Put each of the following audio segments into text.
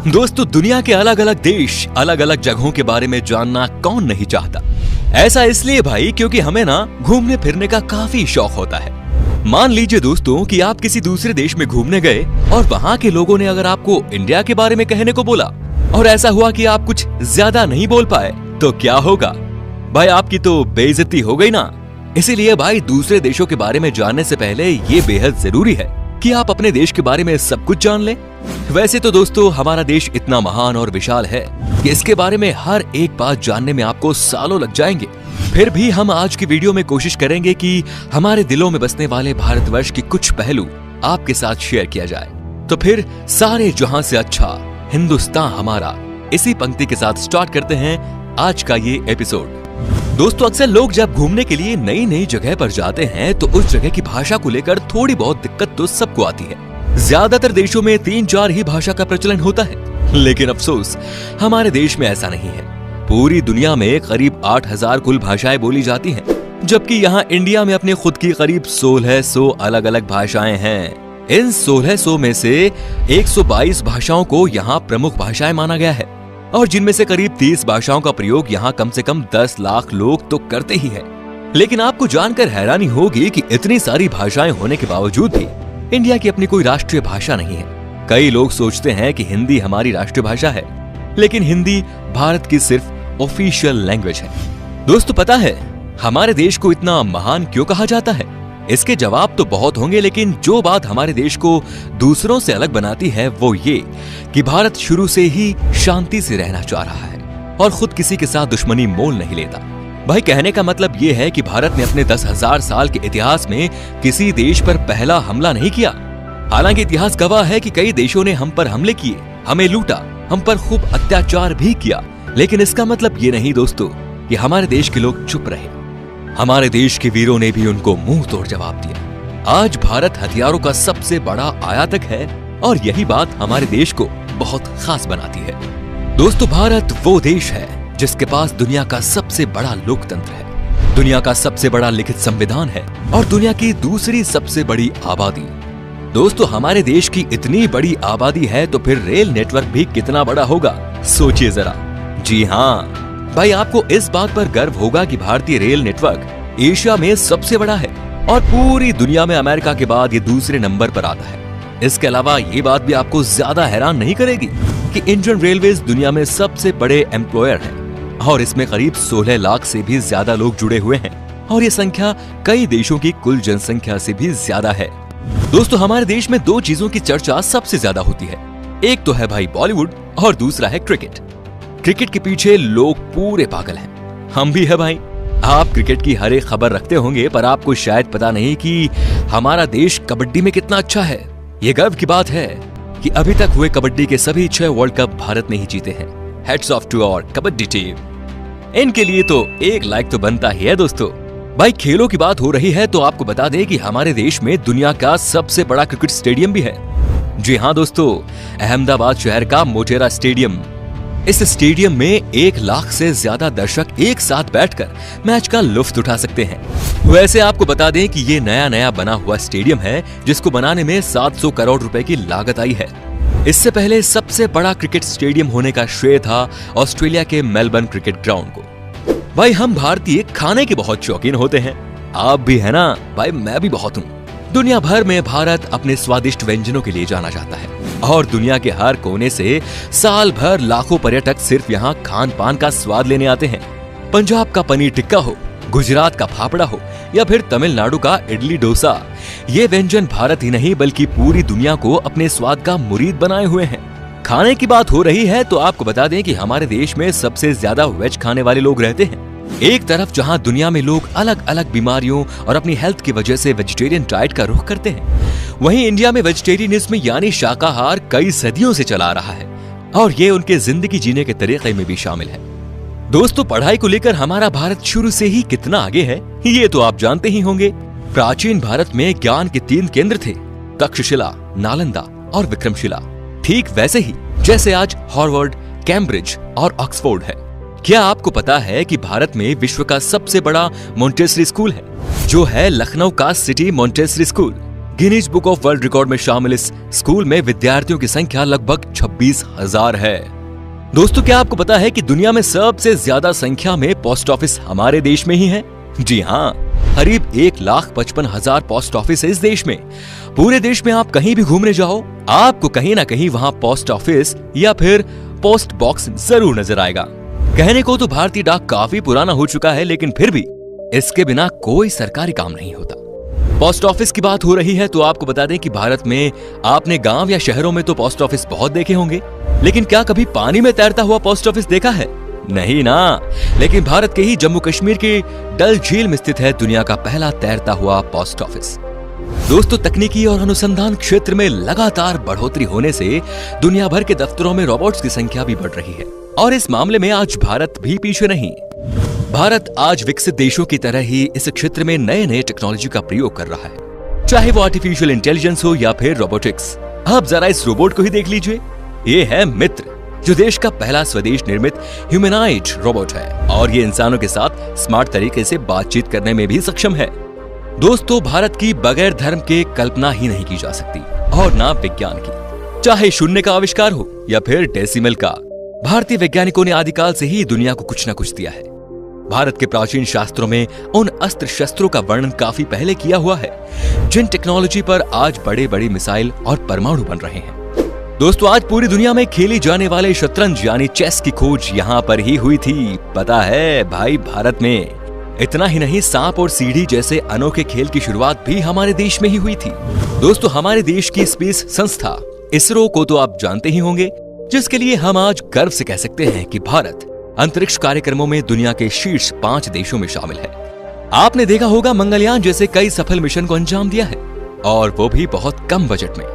दोस्तों, दुनिया के अलग अलग देश, अलग अलग जगहों के बारे में जानना कौन नहीं चाहता। ऐसा इसलिए भाई क्योंकि हमें ना घूमने फिरने का काफी शौक होता है। मान लीजिए दोस्तों कि आप किसी दूसरे देश में घूमने गए और वहाँ के लोगों ने अगर आपको इंडिया के बारे में कहने को बोला और ऐसा हुआ कि आप कुछ ज्यादा नहीं बोल पाए, तो क्या होगा भाई? आपकी तो बेइज्जती हो गई ना। इसीलिए भाई दूसरे देशों के बारे में जानने से पहले ये बेहद जरूरी है कि आप अपने देश के बारे में सब कुछ जान लें। वैसे तो दोस्तों हमारा देश इतना महान और विशाल है कि इसके बारे में हर एक बात जानने में आपको सालों लग जाएंगे। फिर भी हम आज की वीडियो में कोशिश करेंगे कि हमारे दिलों में बसने वाले भारतवर्ष के कुछ पहलू आपके साथ शेयर किया जाए। तो फिर सारे जहां से अच्छा हिंदुस्तान हमारा, इसी पंक्ति के साथ स्टार्ट करते हैं आज का ये एपिसोड। दोस्तों, अक्सर लोग जब घूमने के लिए नई नई जगह पर जाते हैं तो उस जगह की भाषा को लेकर थोड़ी बहुत दिक्कत तो सबको आती है। ज्यादातर देशों में 3-4 ही भाषा का प्रचलन होता है, लेकिन अफसोस हमारे देश में ऐसा नहीं है। पूरी दुनिया में करीब 8000 कुल भाषाएं बोली जाती हैं, जबकि यहाँ इंडिया में अपने खुद की करीब 1600 अलग अलग भाषाएं हैं। इन 1600 में से 122 भाषाओं को यहाँ प्रमुख भाषाएं माना गया है और जिनमें से करीब 30 भाषाओं का प्रयोग यहाँ कम से कम 10 लाख लोग तो करते ही हैं। लेकिन आपको जानकर हैरानी होगी कि इतनी सारी भाषाएं होने के बावजूद भी इंडिया की अपनी कोई राष्ट्रीय भाषा नहीं है। कई लोग सोचते हैं कि हिंदी हमारी राष्ट्रीय भाषा है, लेकिन हिंदी भारत की सिर्फ ऑफिशियल लैंग्वेज है। दोस्तों, पता है हमारे देश को इतना महान क्यों कहा जाता है? इसके जवाब तो बहुत होंगे, लेकिन जो बात हमारे देश को दूसरों से अलग बनाती है वो ये कि भारत शुरू से ही शांति से रहना चाह रहा है और खुद किसी के साथ दुश्मनी मोल नहीं लेता। भाई, कहने का मतलब ये है कि भारत ने अपने 10,000 साल के इतिहास में किसी देश पर पहला हमला नहीं किया। हालांकि इतिहास गवाह है कि कई देशों ने हम पर हमले किए, हमें लूटा, हम पर खूब अत्याचार भी किया, लेकिन इसका मतलब ये नहीं दोस्तों कि हमारे देश के लोग चुप रहे। हमारे देश के वीरों ने भी उनको मुंह तोड़ जवाब दिया। आज भारत हथियारों का सबसे बड़ा आयातक है और यही बात हमारे देश को बहुत खास बनाती है। दोस्तों, भारत वो देश है जिसके पास दुनिया का सबसे बड़ा लोकतंत्र है, दुनिया का सबसे बड़ा लिखित संविधान है और दुनिया की दूसरी सबसे बड़ी आबादी। दोस्तों, हमारे देश की इतनी बड़ी आबादी है तो फिर रेल नेटवर्क भी कितना बड़ा होगा, सोचिए जरा। जी हाँ भाई, आपको इस बात पर गर्व होगा कि भारतीय रेल नेटवर्क एशिया में सबसे बड़ा है और पूरी दुनिया में अमेरिका के बाद ये दूसरे नंबर पर आता है। इसके अलावा ये बात भी आपको ज्यादा हैरान नहीं करेगी कि इंडियन रेलवेज दुनिया में सबसे बड़े एम्प्लॉयर है और इसमें करीब 16 लाख से भी ज्यादा लोग जुड़े हुए हैं और ये संख्या कई देशों की कुल जनसंख्या से भी ज्यादा है। दोस्तों, हमारे देश में 2 चीजों की चर्चा सबसे ज्यादा होती है। एक तो है भाई बॉलीवुड और दूसरा है क्रिकेट। क्रिकेट के पीछे लोग पूरे पागल हैं, हम भी है भाई। आप क्रिकेट की हर एक खबर रखते होंगे, पर आपको शायद पता नहीं कि हमारा देश कबड्डी में कितना अच्छा है। ये गर्व की बात है कि अभी तक हुए कबड्डी के सभी 6 वर्ल्ड कप भारत ने ही जीते हैं। Hats off to our kabaddi team. इनके लिए तो एक लाइक तो बनता ही है। दोस्तों, भाई खेलों की बात हो रही है तो आपको बता दें कि हमारे देश में दुनिया का सबसे बड़ा क्रिकेट स्टेडियम भी है। जी हाँ दोस्तों, अहमदाबाद शहर का मोटेरा स्टेडियम। इस स्टेडियम में 1 लाख से ज्यादा दर्शक एक साथ बैठकर मैच का लुत्फ उठा सकते हैं। वैसे आपको बता दें कि ये नया बना हुआ स्टेडियम है जिसको बनाने में 700 करोड़ रुपए की लागत आई है। इससे पहले सबसे बड़ा क्रिकेट स्टेडियम होने का श्रेय था ऑस्ट्रेलिया के मेलबर्न क्रिकेट ग्राउंड को। भाई, हम भारतीय खाने के बहुत शौकीन होते हैं, आप भी है ना? भाई, मैं भी बहुत हूँ। दुनिया भर में भारत अपने स्वादिष्ट व्यंजनों के लिए जाना जाता है और दुनिया के हर कोने से साल भर लाखों पर्यटक सिर्फ यहाँ खान पान का स्वाद लेने आते हैं। पंजाब का पनीर टिक्का हो, गुजरात का फाफड़ा हो या फिर तमिलनाडु का इडली डोसा, ये व्यंजन भारत ही नहीं बल्कि पूरी दुनिया को अपने स्वाद का मुरीद बनाए हुए हैं। खाने की बात हो रही है तो आपको बता दें कि हमारे देश में सबसे ज्यादा वेज खाने वाले लोग रहते हैं। एक तरफ जहां दुनिया में लोग अलग अलग बीमारियों और अपनी हेल्थ की वजह से वेजिटेरियन डाइट का रुख करते हैं, वहीं इंडिया में वेजिटेरियनिज्म यानी शाकाहार कई सदियों से चला रहा है और ये उनके जिंदगी जीने के तरीके में भी शामिल है। दोस्तों, पढ़ाई को लेकर हमारा भारत शुरू से ही कितना आगे है ये तो आप जानते ही होंगे। प्राचीन भारत में ज्ञान के 3 केंद्र थे, तक्षशिला, नालंदा और विक्रमशिला। ठीक वैसे ही जैसे आज हार्वर्ड, कैम्ब्रिज और ऑक्सफोर्ड है। क्या आपको पता है कि भारत में विश्व का सबसे बड़ा मॉन्टेसरी स्कूल है, जो है लखनऊ का city Montessori school. Guinness book of world record में शामिल इस स्कूल में विद्यार्थियों की संख्या लगभग 26,000 है। दोस्तों, क्या आपको पता है कि दुनिया में सबसे ज्यादा संख्या में पोस्ट ऑफिस हमारे देश में ही है? जी हाँ, करीब 1,55,000 पोस्ट ऑफिस है इस देश में। पूरे देश में आप कहीं भी घूमने जाओ, आपको कहीं ना कहीं वहाँ पोस्ट ऑफिस या फिर पोस्ट बॉक्स जरूर नजर आएगा। कहने को तो भारतीय डाक काफी पुराना हो चुका है, लेकिन फिर भी इसके बिना कोई सरकारी काम नहीं होता। पोस्ट ऑफिस की बात हो रही है तो आपको बता दें कि भारत में आपने गांव या शहरों में तो पोस्ट ऑफिस बहुत देखे होंगे, लेकिन क्या कभी पानी में तैरता हुआ पोस्ट ऑफिस देखा है? नहीं ना। लेकिन भारत के ही जम्मू कश्मीर की डल झील में स्थित है दुनिया का पहला तैरता हुआ पोस्ट ऑफिस। दोस्तों, तकनीकी और अनुसंधान क्षेत्र में लगातार बढ़ोतरी होने से दुनिया भर के दफ्तरों में रोबोट्स की संख्या भी बढ़ रही है और इस मामले में आज भारत भी पीछे नहीं। भारत आज विकसित देशों की तरह ही इस क्षेत्र में नए नए टेक्नोलॉजी का प्रयोग कर रहा है, चाहे वो आर्टिफिशियल इंटेलिजेंस हो या फिर रोबोटिक्स। आप जरा इस रोबोट को ही देख लीजिए। ये है मित्र, जो देश का पहला स्वदेश निर्मित ह्यूमनॉइड रोबोट है और ये इंसानों के साथ स्मार्ट तरीके से बातचीत करने में भी सक्षम है। दोस्तों, भारत की बगैर धर्म के कल्पना ही नहीं की जा सकती और ना विज्ञान की। चाहे शून्य का आविष्कार हो या फिर डेसिमल का, भारतीय वैज्ञानिकों ने आदिकाल से ही दुनिया को कुछ न कुछ दिया है। भारत के प्राचीन शास्त्रों में उन अस्त्र शस्त्रों का वर्णन काफी पहले किया हुआ है, जिन टेक्नोलॉजी पर आज बड़े बड़े मिसाइल और परमाणु बन रहे हैं। दोस्तों, आज पूरी दुनिया में खेली जाने वाले शतरंज यानी चेस की खोज यहाँ पर ही हुई थी। पता है भाई, भारत में। इतना ही नहीं, सांप और सीढ़ी जैसे अनोखे खेल की शुरुआत भी हमारे देश में ही हुई थी। दोस्तों, हमारे देश की स्पेस संस्था इसरो को तो आप जानते ही होंगे, जिसके लिए हम आज गर्व से कह सकते हैं कि भारत अंतरिक्ष कार्यक्रमों में दुनिया के शीर्ष 5 देशों में शामिल है। आपने देखा होगा मंगलयान जैसे कई सफल मिशन को अंजाम दिया है, और वो भी बहुत कम बजट में।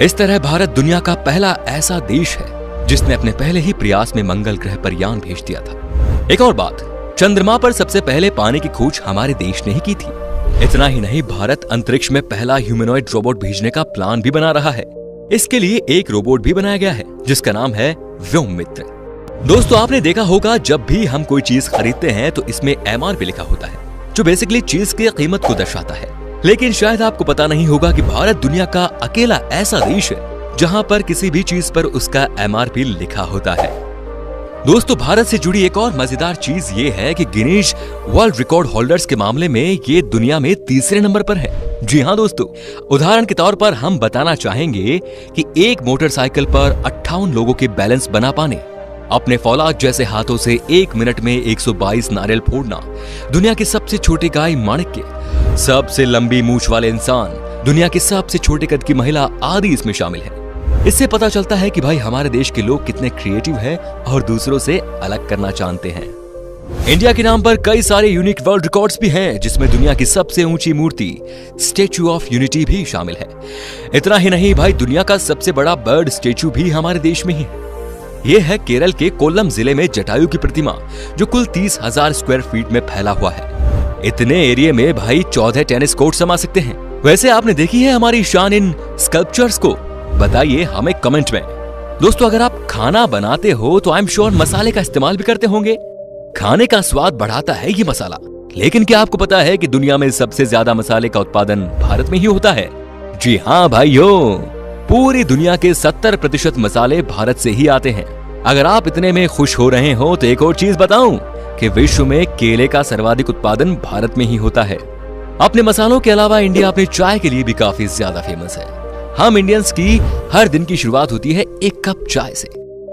इस तरह भारत दुनिया का पहला ऐसा देश है जिसने अपने पहले ही प्रयास में मंगल ग्रह पर यान भेज दिया था। एक और बात, चंद्रमा पर सबसे पहले पानी की खोज हमारे देश ने ही की थी। इतना ही नहीं, भारत अंतरिक्ष में पहला ह्यूमनॉइड रोबोट भेजने का प्लान भी बना रहा है। इसके लिए एक रोबोट भी बनाया गया है जिसका नाम है व्योम मित्र। दोस्तों, आपने देखा होगा जब भी हम कोई चीज खरीदते हैं तो इसमें MRP लिखा होता है, जो बेसिकली चीज की कीमत को दर्शाता है। लेकिन शायद आपको पता नहीं होगा कि भारत दुनिया का अकेला ऐसा देश है जहां पर किसी भी चीज पर उसका MRP लिखा होता है। दोस्तों, भारत से जुड़ी एक और मजेदार चीज ये है कि गिनीज वर्ल्ड रिकॉर्ड होल्डर्स के मामले में ये दुनिया में तीसरे नंबर पर है। जी हाँ दोस्तों, उदाहरण के तौर पर हम बताना चाहेंगे कि एक मोटरसाइकिल पर 58 लोगों के बैलेंस बना पाने, अपने फौलाद जैसे हाथों से 1 मिनट में 122 नारियल फोड़ना, दुनिया के सबसे छोटे गाय माणिक्य, सबसे लंबी मूंछ वाले इंसान, दुनिया की सबसे छोटे कद की महिला आदि इसमें शामिल है। इससे पता चलता है कि भाई हमारे देश के लोग कितने क्रिएटिव हैं और दूसरों से अलग करना जानते हैं। इंडिया के नाम पर कई सारे यूनिक वर्ल्ड रिकॉर्ड्स भी हैं, जिसमें दुनिया की सबसे ऊंची मूर्ति स्टैच्यू ऑफ यूनिटी भी शामिल है। इतना ही नहीं भाई, दुनिया का सबसे बड़ा बर्ड स्टैच्यू भी हमारे देश में ही है। यह है केरल के कोल्लम जिले में जटायु की प्रतिमा, जो कुल 30,000 स्क्वायर फीट में फैला हुआ है। इतने एरिया में भाई 14 टेनिस कोर्ट समा सकते हैं। वैसे आपने देखी है हमारी शान इन स्कल्पचर्स को? बताइए हमें कमेंट में। दोस्तों, अगर आप खाना बनाते हो तो आई एम श्योर मसाले का इस्तेमाल भी करते होंगे। खाने का स्वाद बढ़ाता है ये मसाला, लेकिन क्या आपको पता है कि दुनिया में सबसे ज्यादा मसाले का उत्पादन भारत में ही होता है? जी हाँ भाइयों, पूरी दुनिया के 70% मसाले भारत से ही आते हैं। अगर आप इतने में खुश हो रहे हो तो एक और चीज बताऊं कि विश्व में केले का सर्वाधिक उत्पादन भारत में ही होता है। अपने मसालों के अलावा इंडिया अपनी चाय के लिए भी काफी ज्यादा फेमस है। हम इंडियंस की हर दिन की शुरुआत होती है एक कप चाय से।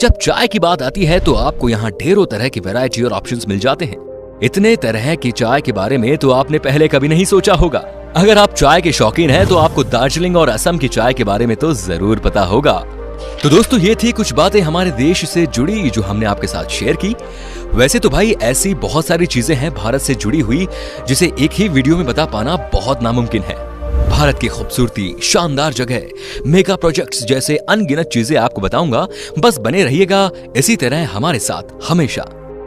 जब चाय की बात आती है तो आपको यहाँ ढेरों तरह की वैरायटी और ऑप्शंस मिल जाते हैं। इतने तरह की चाय के बारे में तो आपने पहले कभी नहीं सोचा होगा। अगर आप चाय के शौकीन हैं तो आपको दार्जिलिंग और असम की चाय के बारे में तो जरूर पता होगा। तो दोस्तों, ये थी कुछ बातें हमारे देश से जुड़ी जो हमने आपके साथ शेयर की। वैसे तो भाई ऐसी बहुत सारी चीजें हैं भारत से जुड़ी हुई जिसे एक ही वीडियो में बता पाना बहुत नामुमकिन है। भारत की खूबसूरती, शानदार जगह, मेगा प्रोजेक्ट्स जैसे अनगिनत चीजें आपको बताऊंगा। बस बने रहिएगा इसी तरह हमारे साथ हमेशा।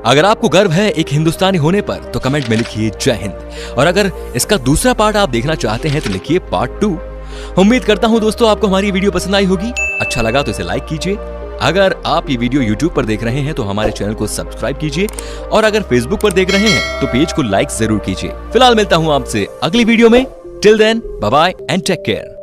अगर आपको गर्व है एक हिंदुस्तानी होने पर तो कमेंट में लिखिए जय हिंद, और अगर इसका दूसरा पार्ट आप देखना चाहते हैं तो लिखिए पार्ट 2। उम्मीद करता हूं दोस्तों आपको हमारी वीडियो पसंद आई होगी। अच्छा लगा तो इसे लाइक कीजिए। अगर आप ये वीडियो YouTube पर देख रहे हैं तो हमारे चैनल को सब्सक्राइब कीजिए, और अगर Facebook पर देख रहे हैं तो पेज को लाइक जरूर कीजिए। फिलहाल मिलता हूं आपसे अगली वीडियो में। Till then, bye bye and take care.